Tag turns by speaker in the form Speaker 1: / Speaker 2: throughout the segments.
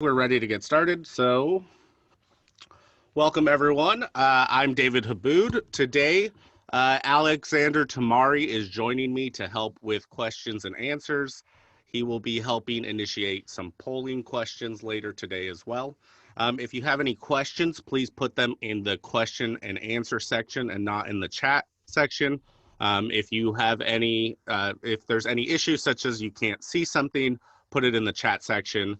Speaker 1: We're ready to get started. So welcome everyone. I'm David Habood. Today, Alexander Tamari is joining me to help with questions and answers. He will be helping initiate some polling questions later today as well. If you have any questions, please put them in the question and answer section and not in the chat section. If you have any, if there's any issues such as you can't see something, put it in the chat section.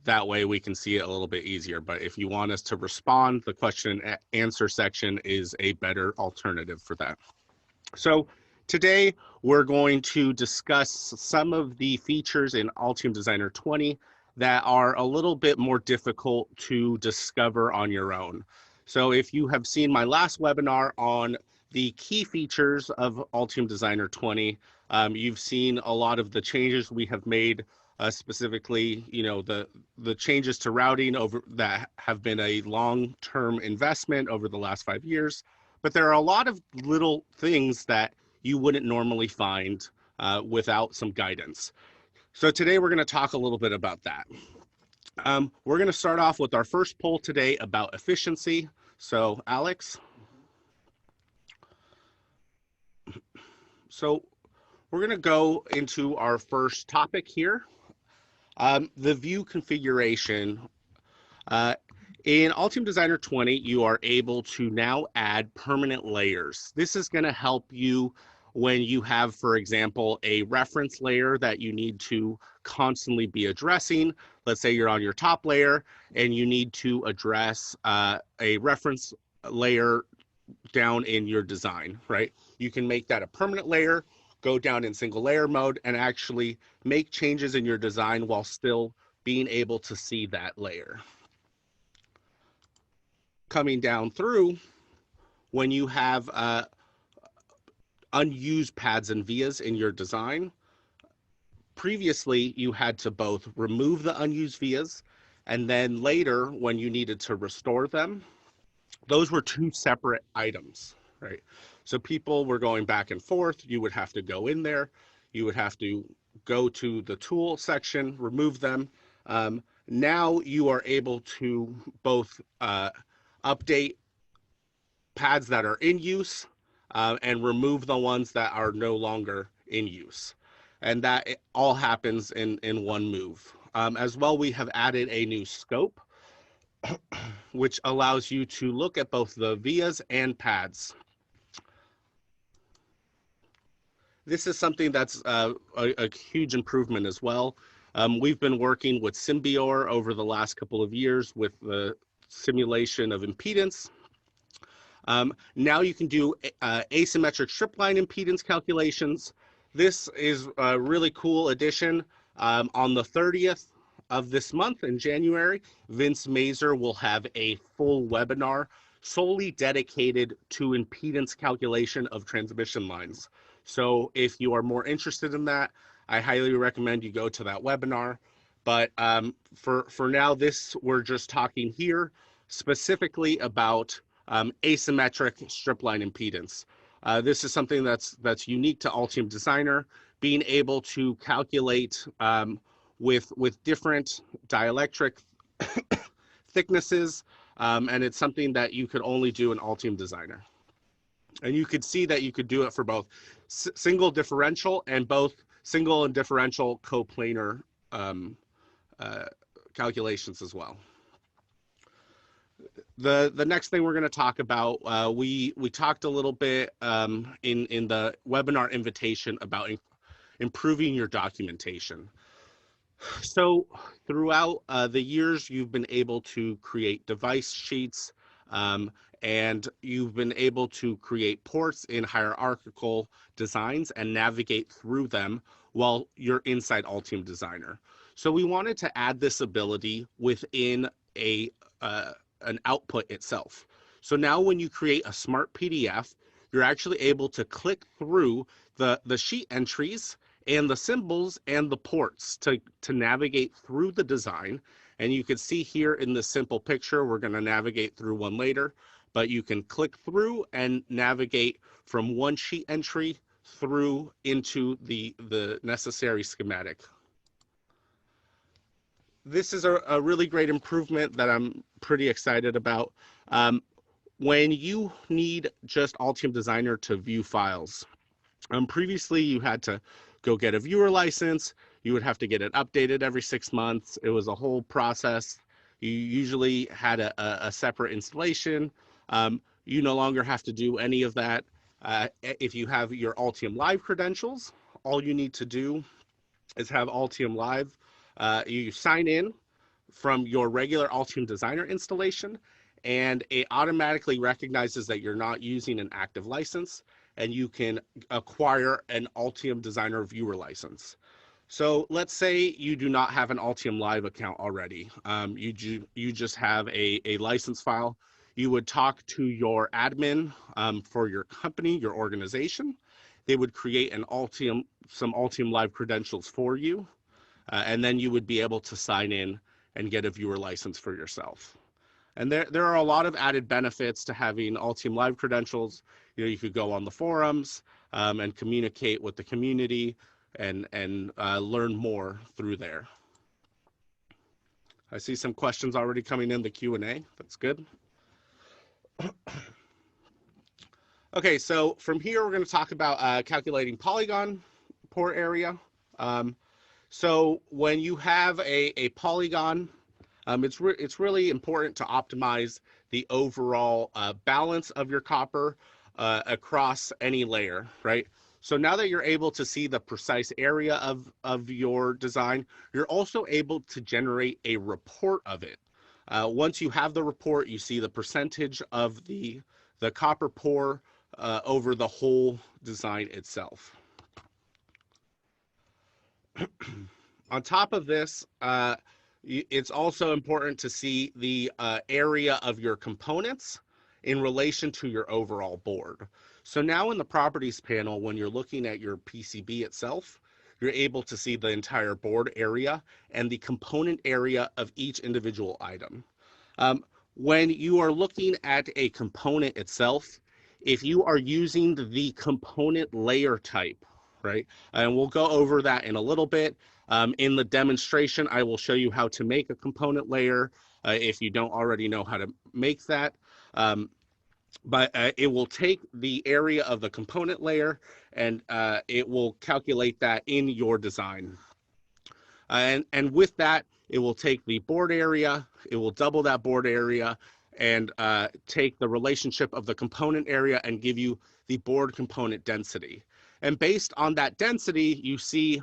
Speaker 1: That way we can see it a little bit easier. But if you want us to respond, the question and answer section is a better alternative for that. So today we're going to discuss some of the features in Altium Designer 20 that are a little bit more difficult to discover on your own. So if you have seen my last webinar on the key features of Altium Designer 20, you've seen a lot of the changes we have made. Specifically, the changes to routing over that have been a long-term investment over the last 5 years, but there are a lot of little things that you wouldn't normally find without some guidance. So today we're going to talk a little bit about that. We're going to start off with our first poll today about efficiency. So Alex. So we're going to go into our first topic here. The view configuration. In Altium Designer 20, you are able to now add permanent layers. This is going to help you when you have, for example, a reference layer that you need to constantly be addressing. Let's say you're on your top layer and you need to address a reference layer down in your design, right? You can make that a permanent layer, go down in single layer mode, and actually make changes in your design while still being able to see that layer. Coming down through, when you have unused pads and vias in your design, previously you had to both remove the unused vias, and then later when you needed to restore them, those were two separate items, right? So people were going back and forth. You would have to go in there. You would have to go to the tool section, remove them. Now you are able to both update pads that are in use and remove the ones that are no longer in use. And that all happens in one move. As well, we have added a new scope, which allows you to look at both the vias and pads. This is something that's a huge improvement as well. We've been working with Symbior over the last couple of years with the simulation of impedance. Now you can do asymmetric stripline impedance calculations. This is a really cool addition. On the 30th of this month in January, Vince Mazer will have a full webinar solely dedicated to impedance calculation of transmission lines. So if you are more interested in that, I highly recommend you go to that webinar. But for now, we're just talking here specifically about asymmetric stripline impedance. This is something that's unique to Altium Designer, being able to calculate with different dielectric thicknesses, and it's something that you could only do in Altium Designer. And you could see that you could do it for both single differential and both single and differential coplanar calculations as well. The next thing we're going to talk about, we talked a little bit in the webinar invitation about improving your documentation. So throughout the years, you've been able to create device sheets, and you've been able to create ports in hierarchical designs and navigate through them while you're inside Altium Designer. So we wanted to add this ability within an output itself. So now when you create a smart PDF, you're actually able to click through the sheet entries and the symbols and the ports to navigate through the design. And you can see here in this simple picture, we're going to navigate through one later, but you can click through and navigate from one sheet entry through into the necessary schematic. this is a really great improvement that I'm pretty excited about. When you need just Altium Designer to view files, previously you had to go get a viewer license. You would have to get it updated every 6 months. It was a whole process. You usually had a separate installation. You no longer have to do any of that. If you have your Altium Live credentials, all you need to do is have Altium Live. You sign in from your regular Altium Designer installation, and it automatically recognizes that you're not using an active license, and you can acquire an Altium Designer viewer license. So let's say you do not have an Altium Live account already. You just have a license file. You would talk to your admin for your company, your organization. They would create some Altium Live credentials for you, and then you would be able to sign in and get a viewer license for yourself. And there are a lot of added benefits to having Altium Live credentials. You could go on the forums and communicate with the community and learn more through there. I see some questions already coming in the Q&A. That's good. Okay, so from here we're going to talk about calculating polygon pore area. So when you have a polygon, it's really important to optimize the overall balance of your copper across any layer, right? So now that you're able to see the precise area of your design, you're also able to generate a report of it. Once you have the report, you see the percentage of the copper pore over the whole design itself. On top of this, it's also important to see the area of your components in relation to your overall board. So now in the properties panel, when you're looking at your PCB itself, you're able to see the entire board area and the component area of each individual item. When you are looking at a component itself, if you are using the component layer type, right, and we'll go over that in a little bit. In the demonstration, I will show you how to make a component layer if you don't already know how to make that. But it will take the area of the component layer and it will calculate that in your design. And with that, it will take the board area, it will double that board area and take the relationship of the component area and give you the board component density. And based on that density, you see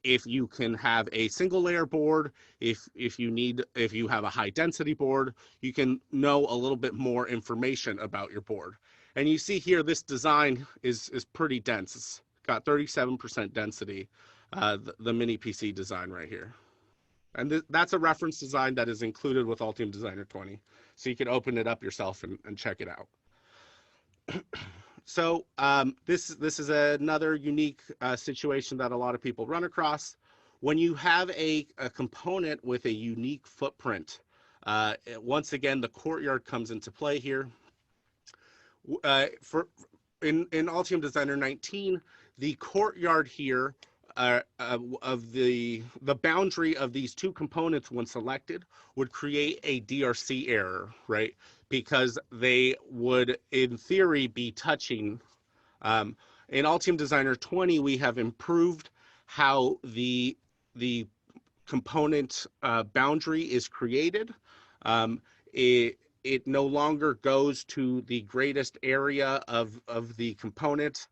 Speaker 1: if you can have a single layer board, if you have a high density board, you can know a little bit more information about your board. And you see here, this design is pretty dense. It's got 37% density, the mini PC design right here. And that's a reference design that is included with Altium Designer 20. So you can open it up yourself and check it out. So this is another unique situation that a lot of people run across. When you have a component with a unique footprint, once again, the Courtyard comes into play here. In Altium Designer 19, the Courtyard here of the boundary of these two components when selected would create a DRC error, right? Because they would, in theory, be touching. In Altium Designer 20, we have improved how the component boundary is created. It no longer goes to the greatest area of the component.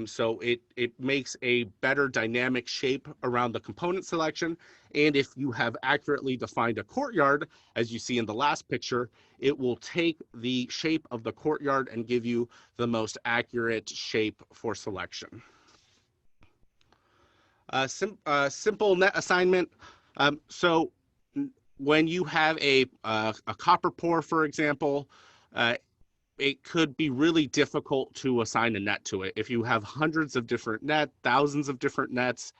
Speaker 1: So it makes a better dynamic shape around the component selection. And if you have accurately defined a courtyard, as you see in the last picture, it will take the shape of the courtyard and give you the most accurate shape for selection. Simple net assignment. So when you have a copper pore, for example, it could be really difficult to assign a net to it. If you have hundreds of different nets, thousands of different nets,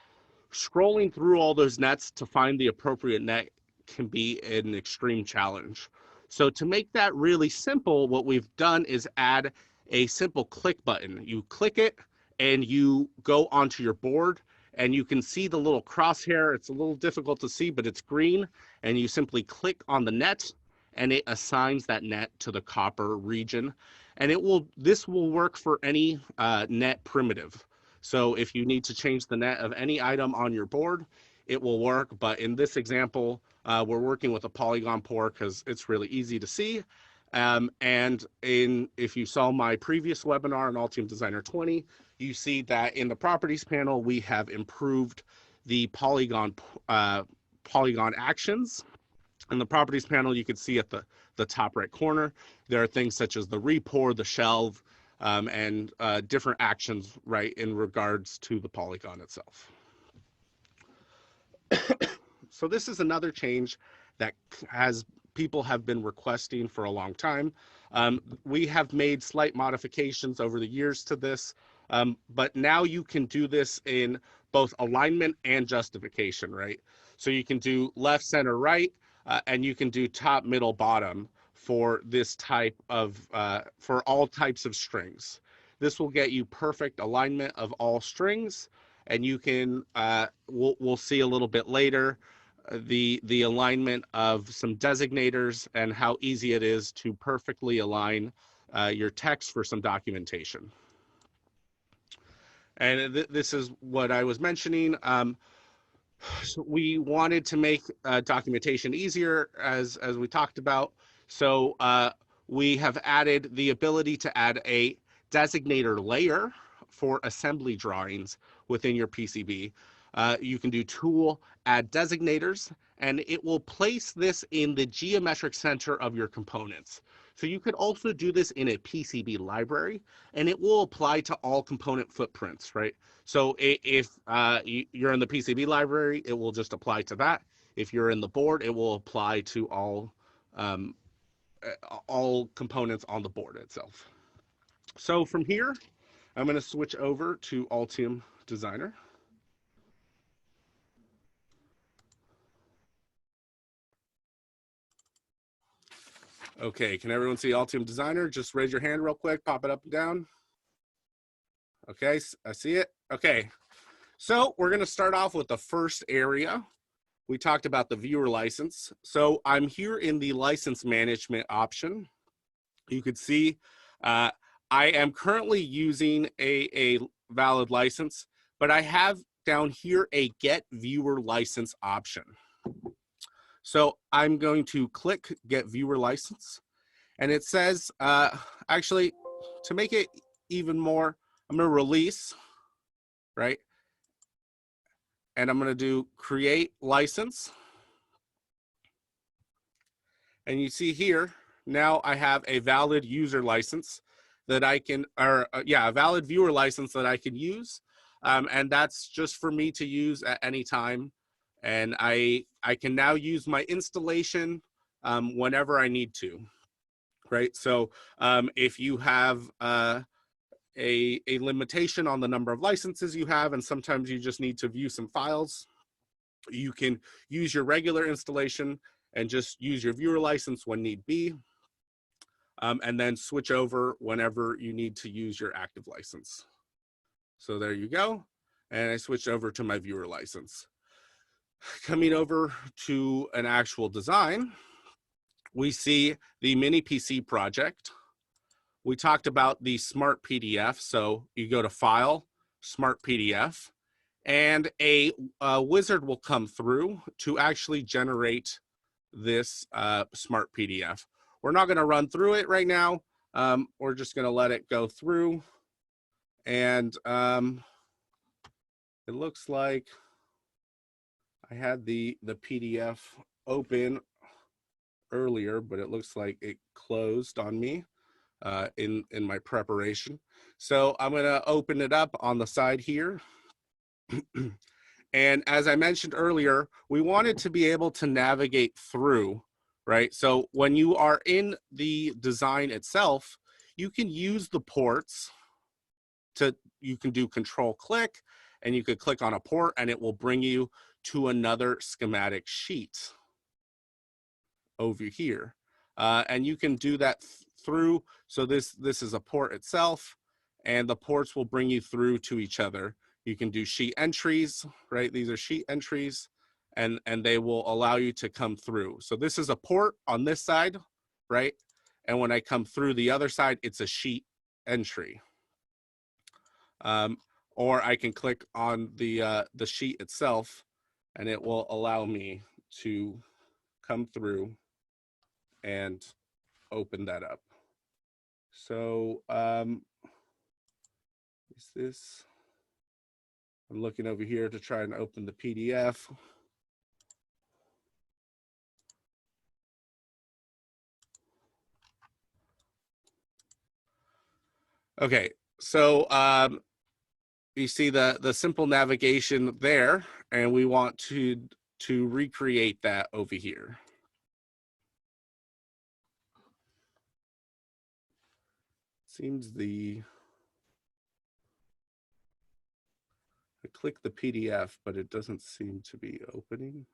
Speaker 1: scrolling through all those nets to find the appropriate net can be an extreme challenge. So to make that really simple, what we've done is add a simple click button. You click it and you go onto your board and you can see the little crosshair. It's a little difficult to see, but it's green, and you simply click on the net and it assigns that net to the copper region. And this will work for any net primitive. So if you need to change the net of any item on your board, it will work. But in this example, we're working with a polygon port because it's really easy to see. And if you saw my previous webinar on Altium Designer 20, you see that in the properties panel, we have improved the polygon actions. In the properties panel, you can see at the top right corner, there are things such as the repour, the shelve, and different actions, right, in regards to the polygon itself. So this is another change that people have been requesting for a long time. We have made slight modifications over the years to this, but now you can do this in both alignment and justification, right? So you can do left, center, right, and you can do top, middle, bottom for this type of, for all types of strings. This will get you perfect alignment of all strings, and you can, we'll see a little bit later, the alignment of some designators and how easy it is to perfectly align your text for some documentation. And this is what I was mentioning. So we wanted to make documentation easier, as we talked about. So we have added the ability to add a designator layer for assembly drawings within your PCB. You can do tool, add designators, and it will place this in the geometric center of your components. So you could also do this in a PCB library, and it will apply to all component footprints, right? So if you're in the PCB library, it will just apply to that. If you're in the board, it will apply to all components on the board itself. So from here, I'm going to switch over to Altium Designer. Okay, can everyone see Altium Designer? Just raise your hand real quick, pop it up and down. Okay, I see it. Okay, so we're gonna start off with the first area. We talked about the viewer license. So I'm here in the license management option. You could see I am currently using a valid license, but I have down here a get viewer license option. So I'm going to click get viewer license, and it says, actually, to make it even more, I'm going to release, right? And I'm going to do create license. And you see here, now I have a valid user license that I can, or a valid viewer license that I can use. And that's just for me to use at any time. And I can now use my installation whenever I need to, right? So if you have a limitation on the number of licenses you have, and sometimes you just need to view some files, you can use your regular installation and just use your viewer license when need be, and then switch over whenever you need to use your active license. So there you go. And I switched over to my viewer license. Coming over to an actual design, we see the mini PC project. We talked about the smart PDF. So you go to File, Smart PDF, and a wizard will come through to actually generate this smart PDF. We're not going to run through it right now. We're just going to let it go through. And it looks like I had the PDF open earlier, but it looks like it closed on me in my preparation. So I'm going to open it up on the side here. And as I mentioned earlier, we wanted to be able to navigate through, right? So when you are in the design itself, you can use the ports you can do control click, and you could click on a port and it will bring you to another schematic sheet over here. And you can do that through, so this is a port itself, and the ports will bring you through to each other. You can do sheet entries, right? These are sheet entries, and they will allow you to come through. So this is a port on this side, right? And when I come through the other side, it's a sheet entry. Or I can click on the sheet itself, and it will allow me to come through and open that up. So is this, I'm looking over here to try and open the PDF. Okay, so you see the simple navigation there, and we want to recreate that over here. Seems I click the PDF, but it doesn't seem to be opening.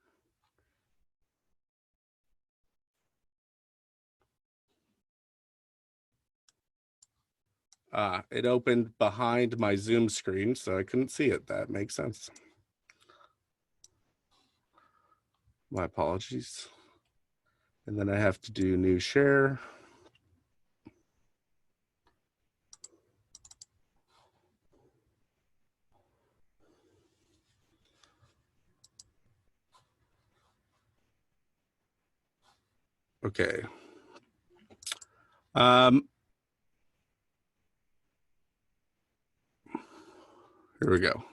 Speaker 1: It opened behind my Zoom screen, so I couldn't see it. That makes sense. My apologies. And then I have to do new share. Okay. Here we go.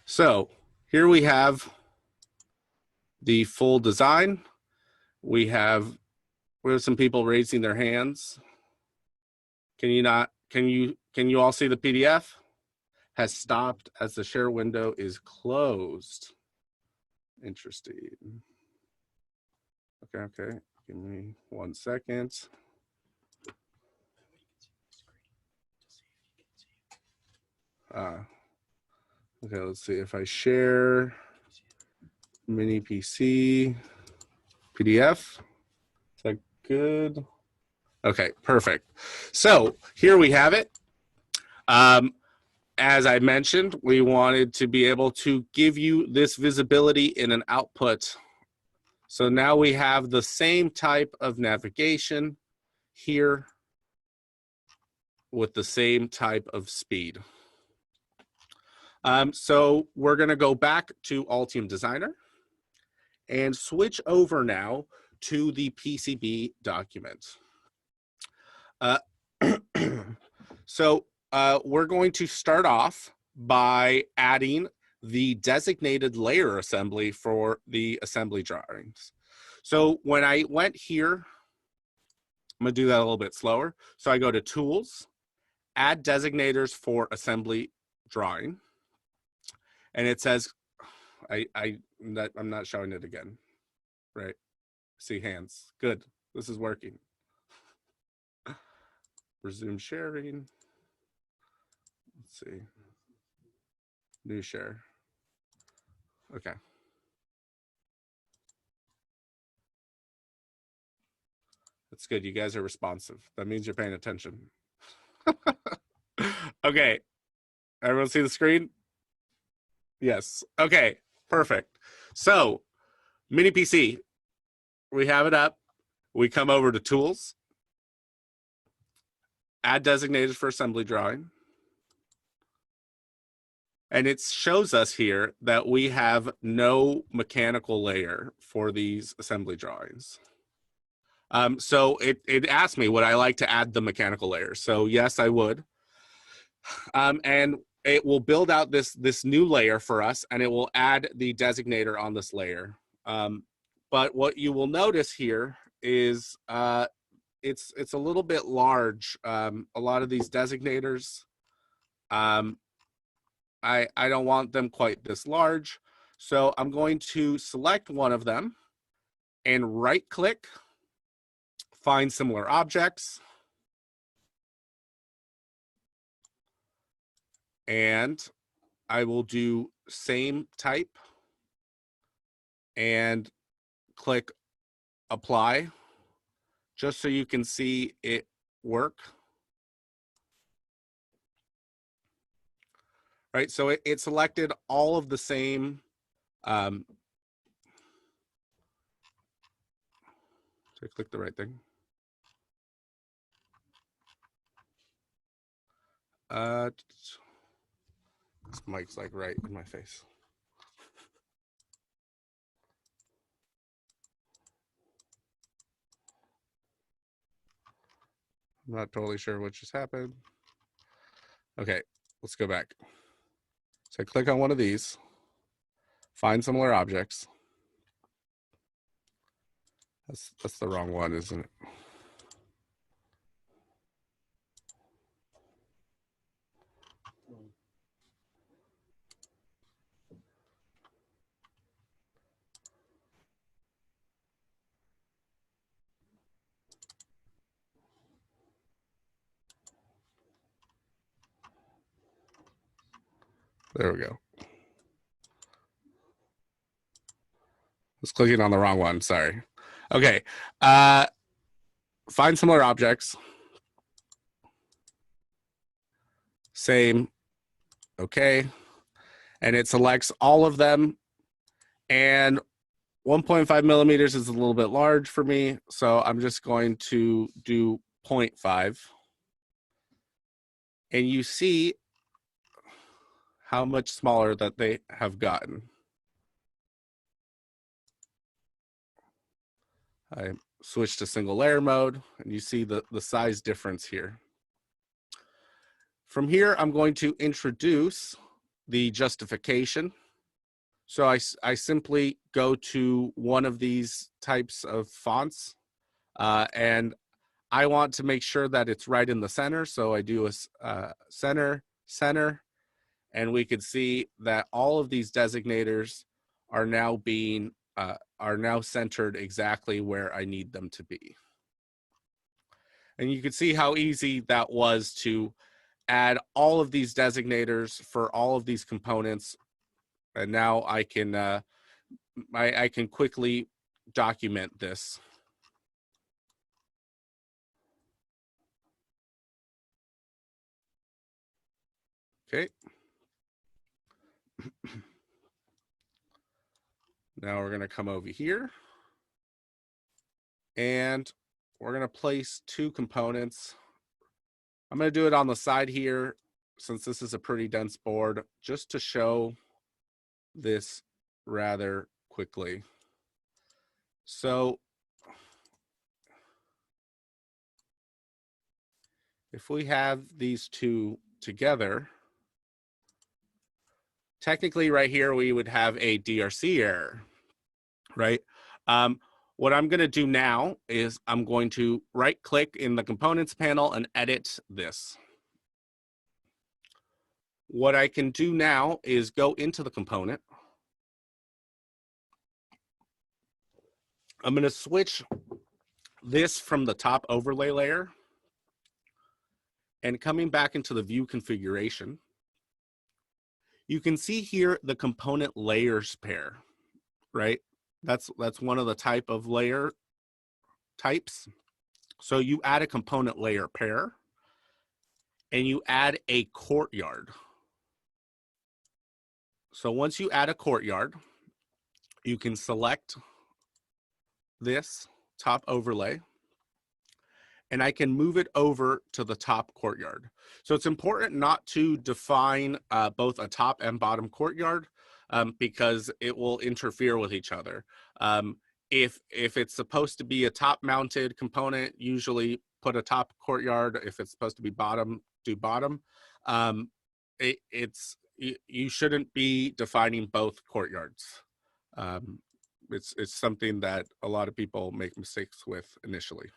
Speaker 1: So here we have the full design. We have some people raising their hands. Can you all see the PDF? Has stopped as the share window is closed. Interesting. Okay. Give me 1 second. Okay, let's see if I share mini PC PDF. Is that good? Okay, perfect. So here we have it. As I mentioned, we wanted to be able to give you this visibility in an output. So now we have the same type of navigation here with the same type of speed. So we're going to go back to Altium Designer and switch over now to the PCB document. So we're going to start off by adding the designated layer assembly for the assembly drawings. So when I went here, I'm going to do that a little bit slower. So I go to Tools, Add Designators for Assembly Drawing. And it says, I'm not showing it again, right? See hands. Good. This is working. Resume sharing. Let's see. New share. Okay. That's good. You guys are responsive. That means you're paying attention. Okay. Everyone see the screen? Yes. Okay. Perfect. So, mini PC. We have it up. We come over to Tools. Add Designators for Assembly Drawing. And it shows us here that we have no mechanical layer for these assembly drawings. So it asked me, would I like to add the mechanical layer? So yes, I would. And it will build out this new layer for us, and it will add the designator on this layer. But what you will notice here is it's a little bit large. A lot of these designators, I don't want them quite this large. So I'm going to select one of them and right click, find similar objects. And I will do same type and click apply just so you can see it work. right? So it selected all of the same did I click the right thing? This mic's like right in my face. I'm not totally sure what just happened. Okay, let's go back. So I click on one of these, find similar objects. That's the wrong one, isn't it? There we go. I was clicking on the wrong one, sorry. Okay, find similar objects. Same, okay. And it selects all of them. And 1.5 millimeters is a little bit large for me, so I'm just going to do 0.5. And you see how much smaller that they have gotten. I switch to single layer mode, and you see the size difference here. From here, I'm going to introduce the justification. So I simply go to one of these types of fonts, and I want to make sure that it's right in the center. So I do a center, and we can see that all of these designators are now being centered exactly where I need them to be. And you can see how easy that was to add all of these designators for all of these components. And now I can quickly document this. Okay. Now we're going to come over here, and we're going to place two components. I'm going to do it on the side here, since this is a pretty dense board, just to show this rather quickly. So if we have these two together, technically right here, we would have a DRC error, right? What I'm going to do now is I'm going to right click in the components panel and edit this. What I can do now is go into the component. I'm going to switch this from the top overlay layer, and coming back into the view configuration, you can see here the component layers pair, right? That's one of the type of layer types. So you add a component layer pair, and you add a courtyard. So once you add a courtyard, you can select this top overlay, and I can move it over to the top courtyard. So it's important not to define both a top and bottom courtyard because it will interfere with each other. If it's supposed to be a top mounted component, usually put a top courtyard. If it's supposed to be bottom, do bottom. You shouldn't be defining both courtyards. It's something that a lot of people make mistakes with initially.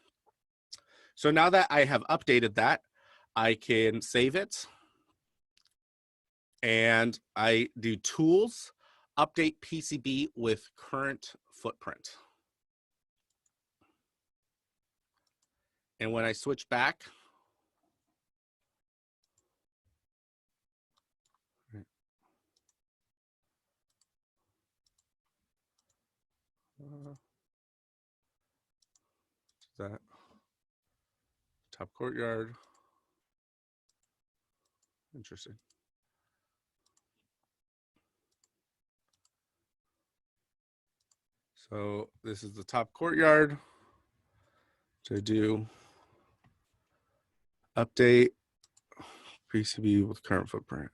Speaker 1: So now that I have updated that, I can save it, and I do tools, update PCB with current footprint. And when I switch back, that top courtyard, interesting. So this is the top courtyard. To do update PCB with current footprint.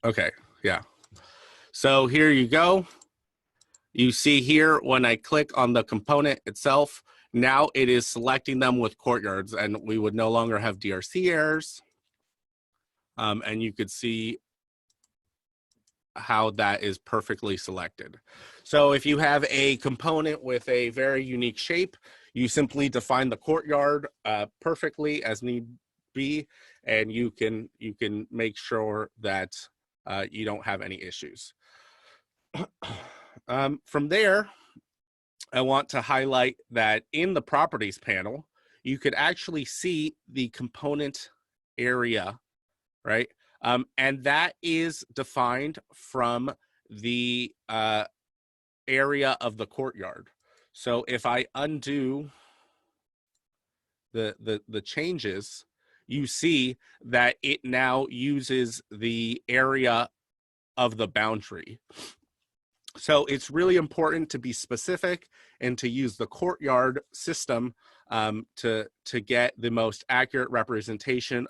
Speaker 1: Okay, yeah. So here you go. You see here when I click on the component itself, now it is selecting them with courtyards, and we would no longer have DRC errors. And you could see how that is perfectly selected. So if you have a component with a very unique shape, you simply define the courtyard perfectly as need be, and you can make sure that you don't have any issues. From there, I want to highlight that in the properties panel, you could actually see the component area, right? And that is defined from the area of the courtyard. So if I undo the changes, you see that it now uses the area of the boundary. So it's really important to be specific and to use the courtyard system to get the most accurate representation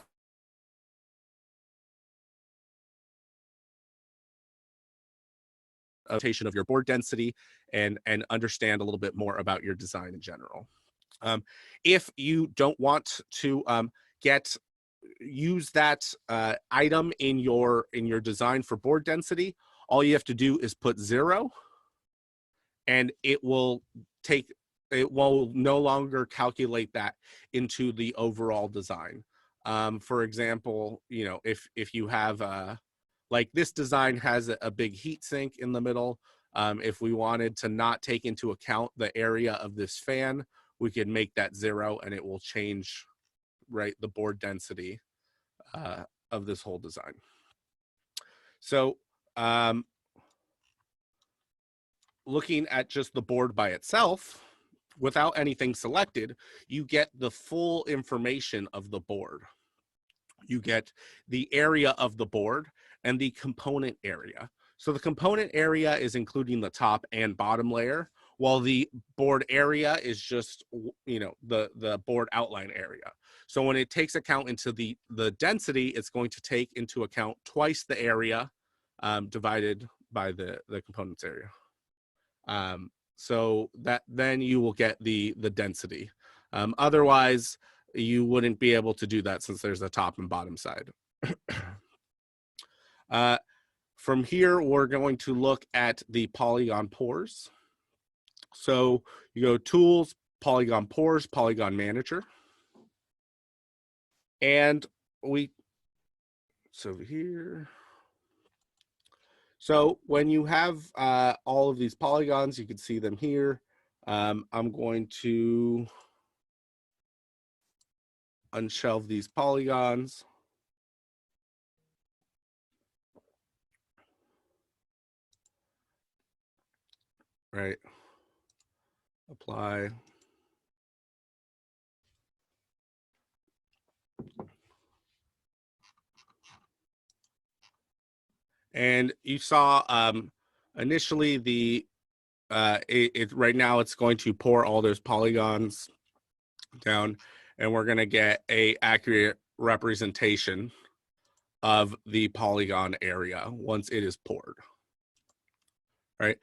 Speaker 1: of your board density and understand a little bit more about your design in general. If you don't want to use that item in your design for board density, all you have to do is put 0, and it will no longer calculate that into the overall design. For example, you know, if you have like this design has a big heat sink in the middle. If we wanted to not take into account the area of this fan, we could make that 0, and it will change, right, the board density of this whole design. So looking at just the board by itself, without anything selected, you get the full information of the board. You get the area of the board and the component area. So the component area is including the top and bottom layer, while the board area is just, you know, the board outline area. So when it takes account into the density, it's going to take into account twice the area divided by the components area. So that then you will get the density. Otherwise, you wouldn't be able to do that since there's a top and bottom side. From here, we're going to look at the polygon pores. So you go Tools, Polygon Pores, Polygon Manager. And so here. So when you have all of these polygons, you can see them here. I'm going to unshelve these polygons. Right. Apply. And you saw initially the right now it's going to pour all those polygons down, and we're going to get a accurate representation of the polygon area once it is poured. Right.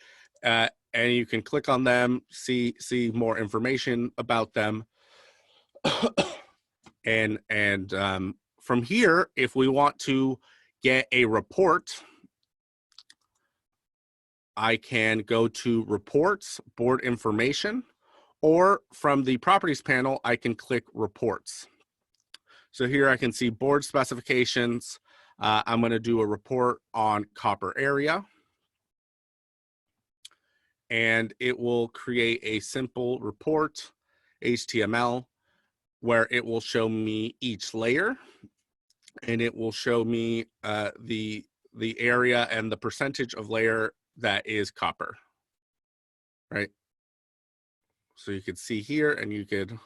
Speaker 1: And you can click on them, see more information about them. and from here, if we want to get a report, I can go to Reports, Board Information, or from the Properties panel, I can click Reports. So here I can see board specifications. I'm going to do a report on copper area. And it will create a simple report, HTML, where it will show me each layer, and it will show me the area and the percentage of layer that is copper, right? So you could see here, and you could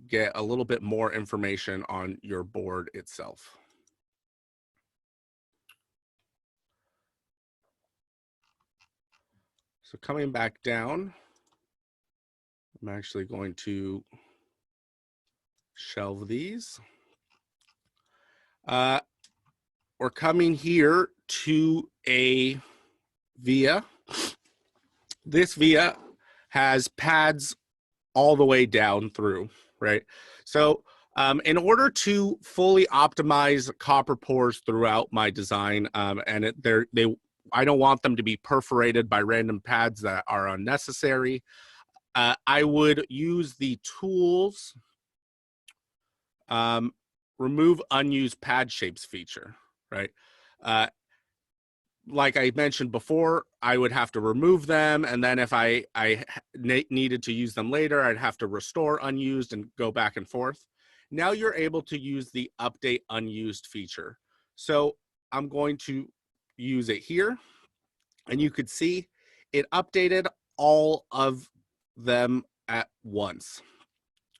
Speaker 1: get a little bit more information on your board itself. So coming back down, I'm actually going to shelve these. We're coming here to a via. This via has pads all the way down through, right? So in order to fully optimize copper pores throughout my design, and I don't want them to be perforated by random pads that are unnecessary, I would use the tools remove unused pad shapes feature, right? Like I mentioned before, I would have to remove them, and then if I needed to use them later, I'd have to restore unused and go back and forth. Now you're able to use the update unused feature. So I'm going to use it here, and you could see it updated all of them at once.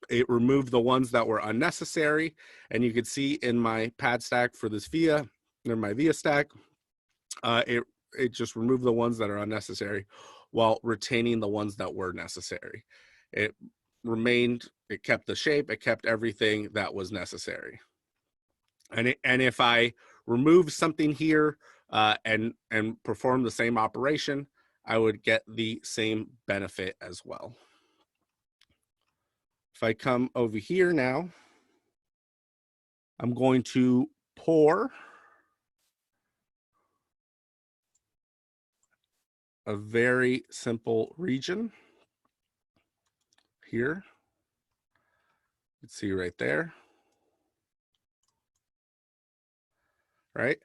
Speaker 1: It removed the ones that were unnecessary, and you could see in my pad stack for this via, or my via stack, it just removed the ones that are unnecessary while retaining the ones that were necessary. It kept the shape, it kept everything that was necessary. And if I remove something here and perform the same operation, I would get the same benefit as well. If I come over here now, I'm going to pour a very simple region here. You can see right there. Right?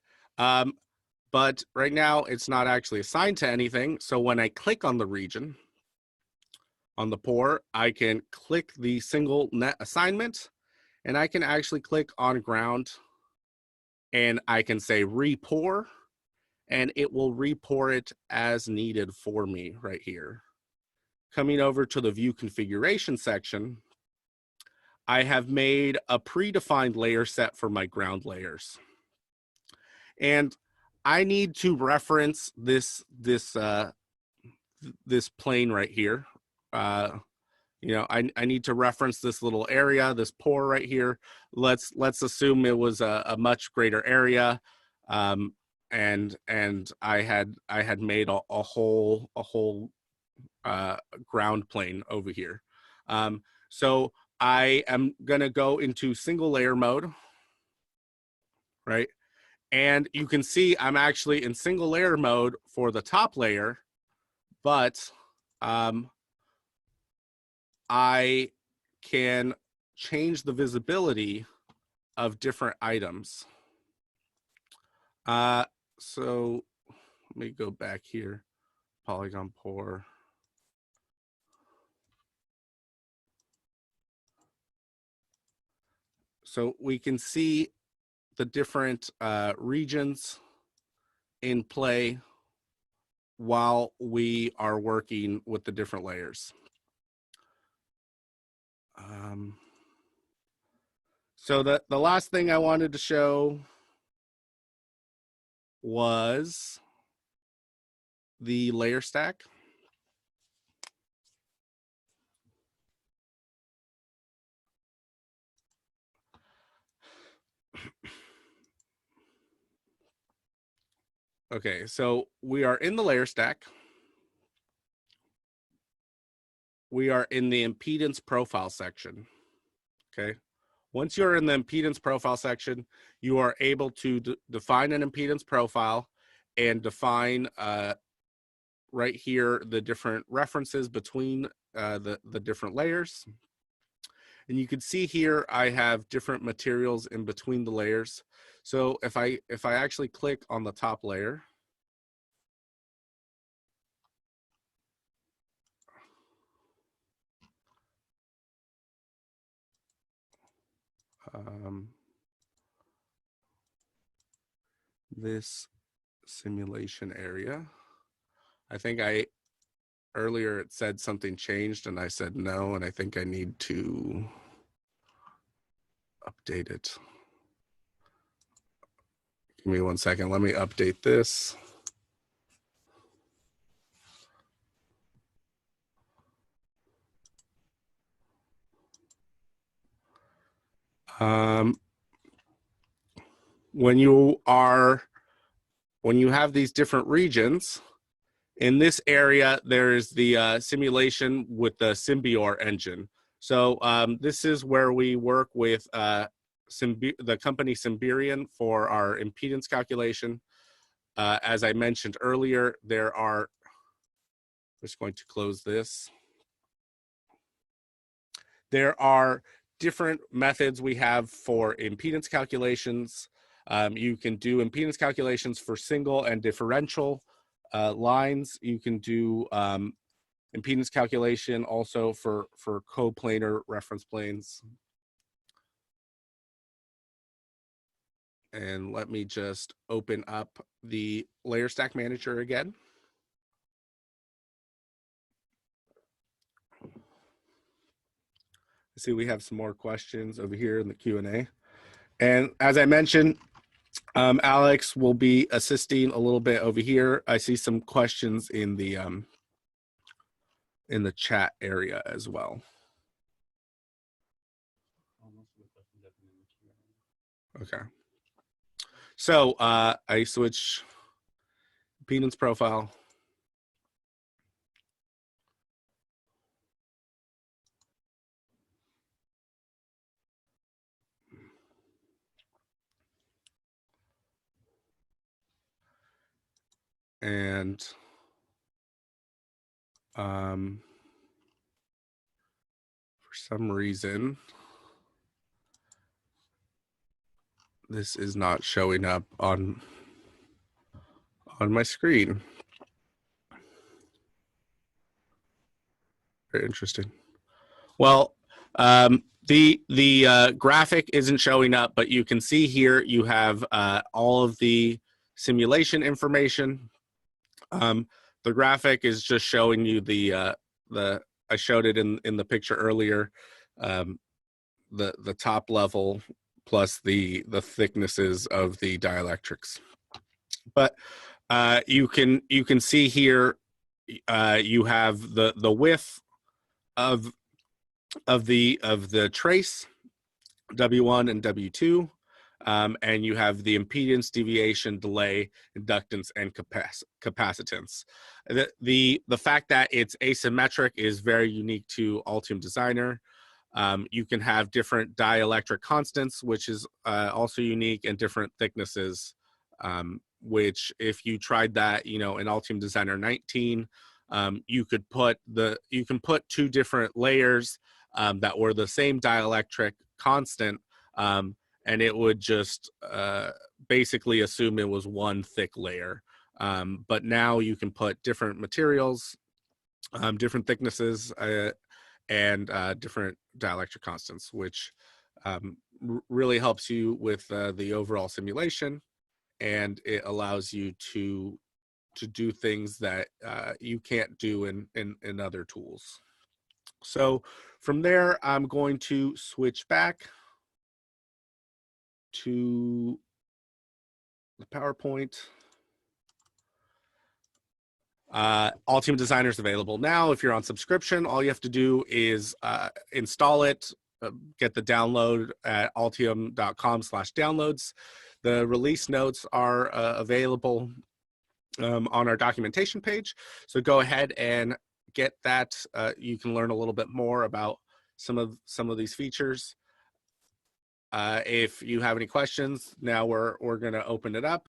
Speaker 1: But right now it's not actually assigned to anything. So when I click on the region on the pour, I can click the single net assignment, and I can actually click on ground, and I can say re-pour, and it will re-pour it as needed for me right here. Coming over to the view configuration section, I have made a predefined layer set for my ground layers. And I need to reference this plane right here. I need to reference this little area, this pore right here. Let's assume it was a much greater area, and I had made a whole ground plane over here. So I am gonna go into single layer mode, right? And you can see I'm actually in single layer mode for the top layer, but I can change the visibility of different items. So let me go back here, polygon pour. So we can see the different regions in play while we are working with the different layers. So the last thing I wanted to show was the layer stack. Okay, so we are in the layer stack. We are in the impedance profile section. Okay. Once you're in the impedance profile section, you are able to define an impedance profile and define right here the different references between the different layers. And you can see here I have different materials in between the layers. So if I actually click on the top layer, this simulation area, I think earlier it said something changed and I said no, and I think I need to update it. Give me 1 second, let me update this. When you have these different regions, in this area, there is the simulation with the Symbior engine. So this is where we work with the company Symbian for our impedance calculation. As I mentioned earlier, I'm just going to close this. There are different methods we have for impedance calculations. You can do impedance calculations for single and differential lines. You can do impedance calculation also for coplanar reference planes. And let me just open up the layer stack manager again. I see we have some more questions over here in the Q&A. And as I mentioned, Alex will be assisting a little bit over here. I see some questions in the chat area as well. Okay. So I switch impedance profile. And for some reason, this is not showing up on my screen. Very interesting. Well, the graphic isn't showing up, but you can see here you have all of the simulation information. The graphic is just showing you I showed it in the picture earlier, the top level plus the thicknesses of the dielectrics. But you can see here you have the width of the trace, W1 and W2, and you have the impedance, deviation, delay, inductance, and capacitance. The fact that it's asymmetric is very unique to Altium Designer. You can have different dielectric constants, which is also unique, and different thicknesses, which if you tried that, in Altium Designer 19, you can put two different layers that were the same dielectric constant, and it would just basically assume it was one thick layer. But now you can put different materials, different thicknesses, and different dielectric constants, which really helps you with the overall simulation, and it allows you to do things that you can't do in other tools. So from there, I'm going to switch back to the PowerPoint. Altium Designer is available now. If you're on subscription, all you have to do is install it, get the download at altium.com/downloads. The release notes are available on our documentation page. So go ahead and get that. You can learn a little bit more about some of these features. If you have any questions, now we're going to open it up.